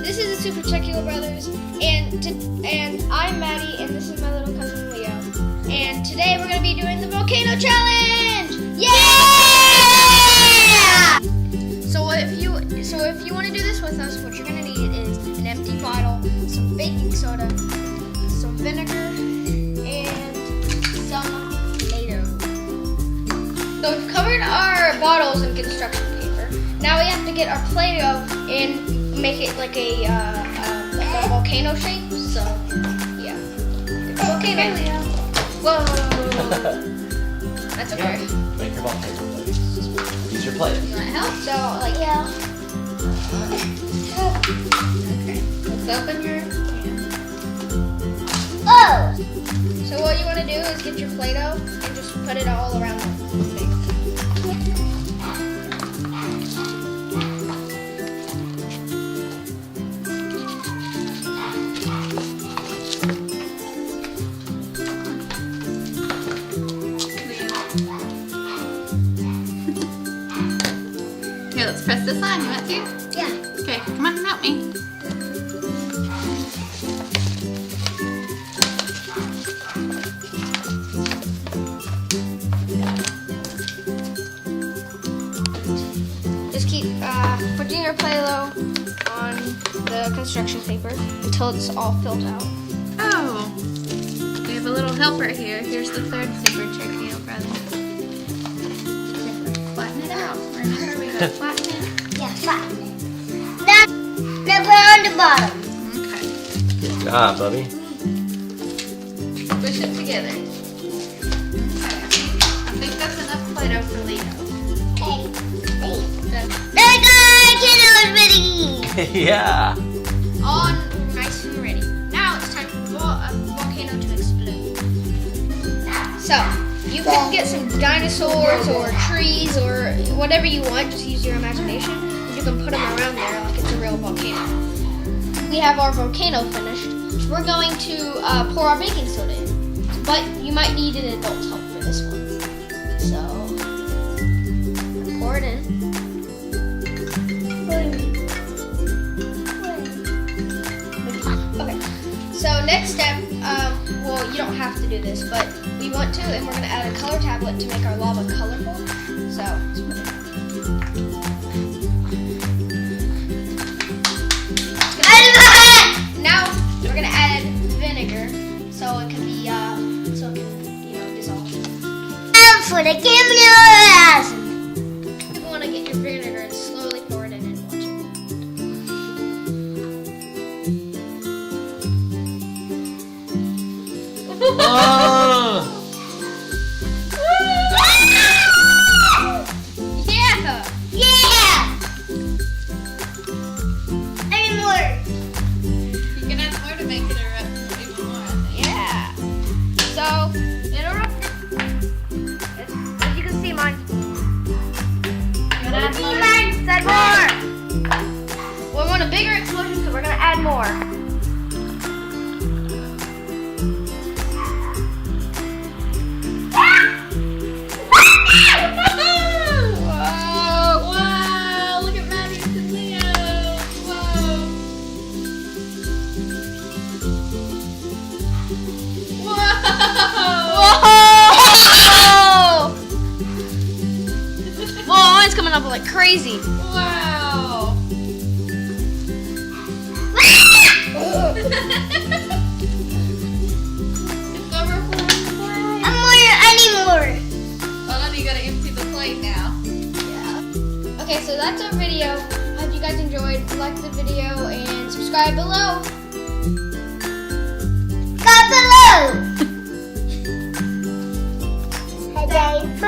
this is the Super Checkio Brothers, and I'm Maddie, and this is my little cousin Leo. And today we're gonna be doing the volcano challenge! Yeah! So if you want to do this with us, what you're gonna need is an empty bottle, some baking soda, some vinegar, and some Play-Doh. So we've covered our bottles in construction paper. Now we have to get our Play-Doh and make it like a volcano shape. So yeah, it's a volcano. Whoa! That's okay. Make your volcano, please. Use your plate. You want help? So like Yeah. okay. Let's open your hand. Oh! So what you want to do is get your Play-Doh and just put it all around the thing. Here, let's press this on. You want to? Yeah. Okay, come on and help me. Just keep putting your Play-Doh on the construction paper until it's all filled out. Oh, we have a little helper here. Here's the third Super Checkio brother. Flatten it out. Remember, we gotta flatten it. Yeah, flatten it. Now put it on the bottom. Okay. Good job, buddy. Push it together. Okay. I think that's enough Play-Doh for Leo. Hey. That's There we go! Kiddo is ready! Yeah. All nice and ready. Now it's time for the volcano to explode. So, you can get some dinosaurs or trees or whatever you want. Just use your imagination. You can put them around there like it's a real volcano. We have our volcano finished. We're going to pour our baking soda in. But you might need an adult's help for this one. So, pour it in. Okay, so next step, well, you don't have to do this, but we want to, and we're going to add a color tablet to make our lava colorful. So, let's put it in. Now, we're going to add vinegar, so it can be, dissolve. And for the cameras! You want to get your vinegar and slowly pour it in and watch it. Oh! Yeah! Yeah! Any more? You can add more to make it erupt even more, I think. Yeah. So, as you can see, mine. Gonna add more? Said more. We want a bigger explosion, so we're gonna add more. Whoa! Wow! Look at Maddie and Leo! Whoa! Whoa! Whoa, mine's coming up like crazy. Wow! It's overflowing the plate. Any more? Well, then you gotta empty the plate now. Yeah. Okay, so that's our video. Hope you guys enjoyed. Like the video and subscribe below. Comment below! Hey, Dave.